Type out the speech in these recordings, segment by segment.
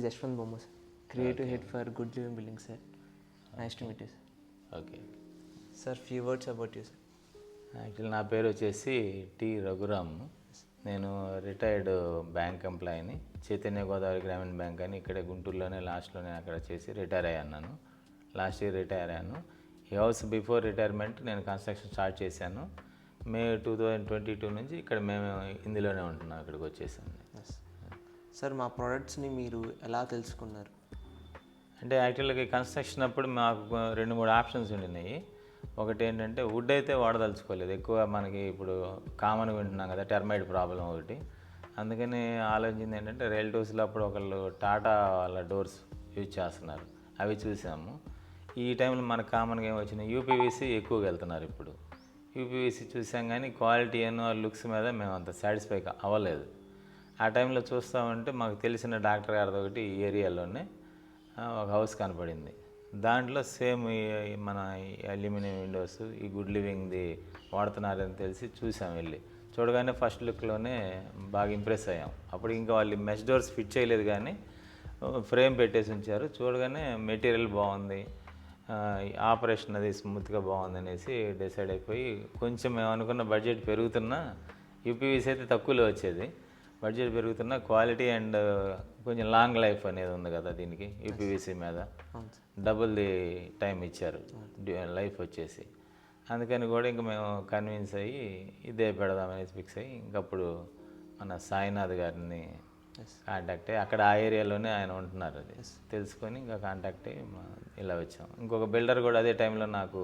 Yashwant Bomo, sir. Creative head for Good Living Building, sir. Nice to meet you, sir. Okay. Sir, few words about you, sir. Actually నా పేరు వచ్చేసి T Raghuram. నేను retired bank ఎంప్లాయీని. Chaitanya Godavari గ్రామీణ bank అని ఇక్కడ గుంటూరులోనే లాస్ట్లోనే అక్కడ చేసి రిటైర్ అయ్యాను. లాస్ట్ ఇయర్ రిటైర్ అయ్యాను. ఈ హౌస్ బిఫోర్ రిటైర్మెంట్ నేను కన్స్ట్రక్షన్ స్టార్ట్ చేశాను. మే 2022 నుంచి ఇక్కడ మేము ఇందులోనే ఉంటున్నాం, ఇక్కడికి వచ్చేసాను. సార్, మా ప్రోడక్ట్స్ని మీరు ఎలా తెలుసుకున్నారు? అంటే యాక్చువల్గా కన్స్ట్రక్షన్ అప్పుడు మాకు 2-3 ఆప్షన్స్ ఉండినాయి. ఒకటి ఏంటంటే వుడ్ అయితే వాడదలుచుకోలేదు ఎక్కువ. మనకి ఇప్పుడు కామన్గా వింటున్నాం కదా, టెర్మైట్ ప్రాబ్లం ఒకటి. అందుకని ఆలోచించింది ఏంటంటే రిలేటివ్స్లో అప్పుడు ఒకళ్ళు టాటా వాళ్ళ డోర్స్ యూజ్ చేస్తున్నారు, అవి చూసాము. ఈ టైంలో మనకు కామన్గా ఏమొచ్చినాయి, యూపీవీసీ ఎక్కువగా వెళ్తున్నారు ఇప్పుడు. యూపీవీసీ చూసాం కానీ క్వాలిటీ అను లుక్స్ మీద మేము అంత సాటిస్ఫై అవ్వలేదు. ఆ టైంలో చూస్తామంటే మాకు తెలిసిన డాక్టర్ గారిది ఒకటి ఈ ఏరియాలోనే ఒక హౌస్ కనపడింది. దాంట్లో సేమ్ మన అల్యూమినియం విండోస్ ఈ గుడ్ లివింగ్ది వాడుతున్నారని తెలిసి చూసాం. వెళ్ళి చూడగానే ఫస్ట్ లుక్లోనే బాగా ఇంప్రెస్ అయ్యాం. అప్పుడు ఇంకా వాళ్ళు మెష్ డోర్స్ ఫిట్ చేయలేదు కానీ ఫ్రేమ్ పెట్టేసి ఉంచారు. చూడగానే మెటీరియల్ బాగుంది, ఆపరేషన్ అది స్మూత్గా బాగుంది అనేసి డిసైడ్ అయిపోయి, కొంచెం మేము అనుకున్న బడ్జెట్ పెరుగుతున్నా, యూపీవీసీ అయితే తక్కువలో వచ్చేది, బడ్జెట్ పెరుగుతున్న క్వాలిటీ అండ్ కొంచెం లాంగ్ లైఫ్ అనేది ఉంది కదా దీనికి. యూపీవీసీ మీద డబుల్ ది టైం ఇచ్చారు లైఫ్ వచ్చేసి. అందుకని కూడా ఇంకా మేము కన్విన్స్ అయ్యి ఇదే పెడదామనేసి ఫిక్స్ అయ్యి ఇంకప్పుడు మన సాయినాథ్ గారిని కాంటాక్ట్ అయ్యి, అక్కడ ఆ ఏరియాలోనే ఆయన ఉంటున్నారు, అది తెలుసుకొని ఇంకా కాంటాక్ట్ అయ్యి ఇలా వచ్చాం. ఇంకొక బిల్డర్ కూడా అదే టైంలో నాకు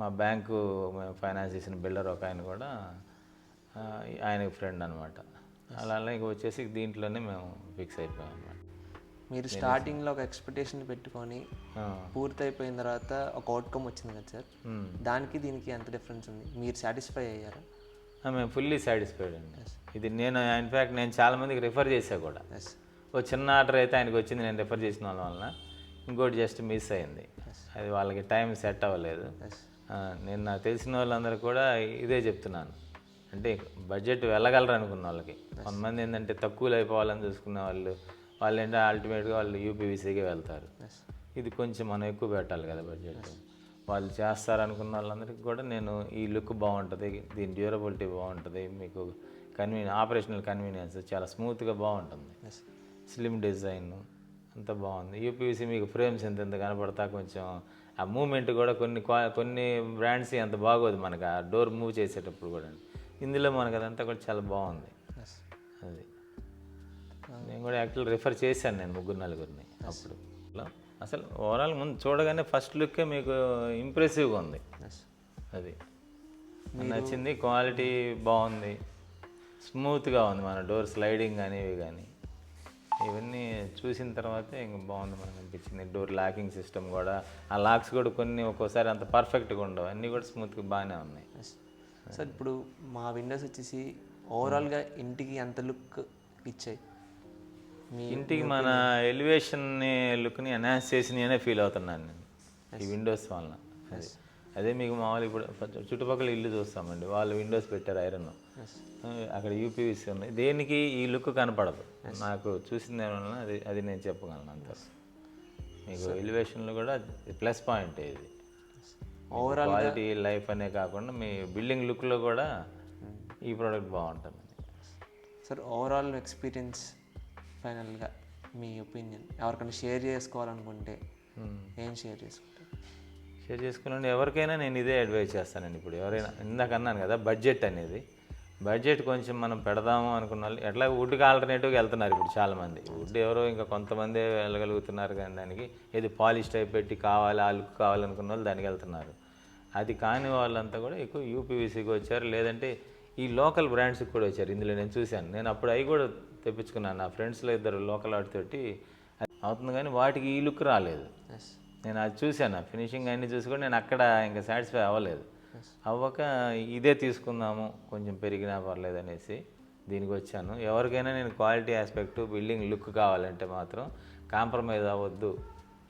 మా బ్యాంకు ఫైనాన్స్ చేసిన బిల్డర్ ఒక ఆయన కూడా ఆయనకి ఫ్రెండ్ అనమాట. అలా ఇంక వచ్చేసి దీంట్లోనే మేము ఫిక్స్ అయిపోయాం అన్నమాట. మీరు స్టార్టింగ్లో ఒక ఎక్స్పెక్టేషన్ పెట్టుకొని పూర్తయిపోయిన తర్వాత ఒక అవుట్కమ్ వచ్చింది కదా సార్, దానికి దీనికి ఎంత డిఫరెన్స్ ఉంది? మీరు సాటిస్ఫై అయ్యారా? మేము ఫుల్లీ సాటిస్ఫైడ్ అండి. ఇది నేను ఇన్ఫ్యాక్ట్ నేను చాలామందికి రిఫర్ చేసా కూడా. ఓ చిన్న ఆర్డర్ అయితే ఆయనకు వచ్చింది, నేను రిఫర్ చేసిన వాళ్ళ వలన. ఇంకోటి జస్ట్ మిస్ అయింది, అది వాళ్ళకి టైం సెట్ అవ్వలేదు. నేను నాకు తెలిసిన వాళ్ళందరూ కూడా ఇదే చెప్తున్నాను, అంటే బడ్జెట్ వెళ్ళగలరు అనుకున్న వాళ్ళకి. కొంతమంది ఏంటంటే తక్కువలో అయిపోవాలని చూసుకునే వాళ్ళు ఏంటంటే అల్టిమేట్గా వాళ్ళు యూపీవీసీకే వెళ్తారు. ఇది కొంచెం మనం ఎక్కువ పెట్టాలి కదా బడ్జెట్. వాళ్ళు చేస్తారనుకున్న వాళ్ళందరికీ కూడా నేను ఈ లుక్ బాగుంటుంది, దీని డ్యూరబిలిటీ బాగుంటుంది, మీకు ఆపరేషనల్ కన్వీనియన్స్ చాలా స్మూత్గా బాగుంటుంది, స్లిమ్ డిజైన్ అంతా బాగుంది. యూపీవీసీ మీకు ఫ్రేమ్స్ ఎంత కనపడతా, కొంచెం ఆ మూమెంట్ కూడా కొన్ని బ్రాండ్స్ అంత బాగోదు మనకు, ఆ డోర్ మూవ్ చేసేటప్పుడు కూడా. ఇందులో మనకు అదంతా కూడా చాలా బాగుంది. అది నేను కూడా యాక్చువల్ రిఫర్ చేశాను నేను 3-4 అప్పుడు. అసలు ఓవరాల్ ముందు చూడగానే ఫస్ట్ లుక్కే మీకు ఇంప్రెసివ్గా ఉంది, అది నచ్చింది. క్వాలిటీ బాగుంది, స్మూత్గా ఉంది, మన డోర్ స్లైడింగ్ అనేవి కానీ ఇవన్నీ చూసిన తర్వాతే ఇంక బాగుంది మనకు అనిపించింది. డోర్ లాకింగ్ సిస్టమ్ కూడా, ఆ లాక్స్ కూడా కొన్ని ఒక్కోసారి అంత పర్ఫెక్ట్గా ఉండవు, అన్నీ కూడా స్మూత్గా బాగానే ఉన్నాయి. సార్, ఇప్పుడు మా విండోస్ వచ్చేసి ఓవరాల్గా ఇంటికి ఎంత లుక్ ఇచ్చాయి? ఇంటికి మన ఎలివేషన్ని లుక్ని ఎన్హాన్స్ చేసిననే ఫీల్ అవుతున్నాను నేను ఈ విండోస్ వలన. అదే మీకు మామూలు ఇప్పుడు చుట్టుపక్కల ఇల్లు చూస్తామండి, వాళ్ళు విండోస్ పెట్టారు ఐరన్, అక్కడ యూపీవీసీ ఉన్నాయి, దేనికి ఈ లుక్ కనపడదు నాకు. చూసింది ఏమన్నా అది నేను చెప్పగలను అంత. మీకు ఎలివేషన్లో కూడా ప్లస్ పాయింట్ ఇది. ఓవరాల్ క్వాలిటీ లైఫ్ అనే కాకుండా మీ బిల్డింగ్ లుక్లో కూడా ఈ ప్రోడక్ట్ బాగుంటుంది. సార్, ఓవరాల్ ఎక్స్పీరియన్స్ ఫైనల్గా మీ ఒపీనియన్ ఎవరికైనా షేర్ చేసుకోవాలనుకుంటే ఏం షేర్ చేసుకుంటారు? షేర్ చేసుకున్నాను ఎవరికైనా నేను ఇదే అడ్వైజ్ చేస్తానండి. ఇప్పుడు ఎవరైనా ఇందాక అన్నాను కదా, బడ్జెట్ అనేది, బడ్జెట్ కొంచెం మనం పెడదాము అనుకున్న వాళ్ళు ఎట్లా వుడ్కి ఆల్టర్నేటివ్గా వెళ్తున్నారు ఇప్పుడు చాలామంది. వుడ్ ఎవరో ఇంకా కొంతమంది వెళ్ళగలుగుతున్నారు, కానీ దానికి ఏది పాలిష్ టైప్ పెట్టి కావాలి, ఆ లుక్ కావాలనుకున్న వాళ్ళు దానికి వెళ్తున్నారు. అది కాని వాళ్ళంతా కూడా ఎక్కువ యూపీవీసీకి వచ్చారు, లేదంటే ఈ లోకల్ బ్రాండ్స్కి కూడా వచ్చారు. ఇందులో నేను చూశాను, నేను అప్పుడు అవి కూడా తెప్పించుకున్నాను. నా ఫ్రెండ్స్లో 2 లోకల్ వాటితోటి అవుతుంది, కానీ వాటికి ఈ లుక్ రాలేదు. నేను అది చూశాను, ఫినిషింగ్ అన్నీ చూసి కూడా నేను అక్కడ ఇంకా సాటిస్ఫై అవ్వలేదు. అవ్వక ఇదే తీసుకుందాము, కొంచెం పెరిగినా పర్లేదు అనేసి దీనికి వచ్చాను. ఎవరికైనా నేను క్వాలిటీ ఆస్పెక్ట్, బిల్డింగ్ లుక్ కావాలంటే మాత్రం కాంప్రమైజ్ అవ్వద్దు,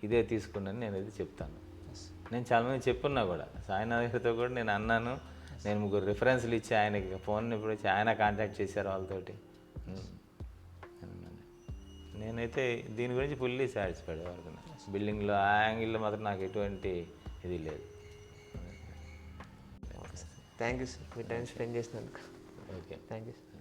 ఇదే తీసుకున్నాను నేను ఇది చెప్తాను. నేను చాలామంది చెప్పున్నా కూడా, సాయినాథ్ గారితో కూడా నేను అన్నాను. నేను 3 రిఫరెన్స్లు ఇచ్చి ఆయనకి ఫోన్ ఇప్పుడు ఇచ్చి ఆయన కాంటాక్ట్ చేశారు వాళ్ళతోటి. నేనైతే దీని గురించి ఫుల్లీ సాటిస్ఫైడ్ వరకు. బిల్డింగ్లో ఆ యాంగిల్లో మాత్రం నాకు ఎటువంటి ఇది లేదు. థ్యాంక్ యూ సార్, మీ టైం స్పెండ్ చేసినందుకు. Okay, thank you sir.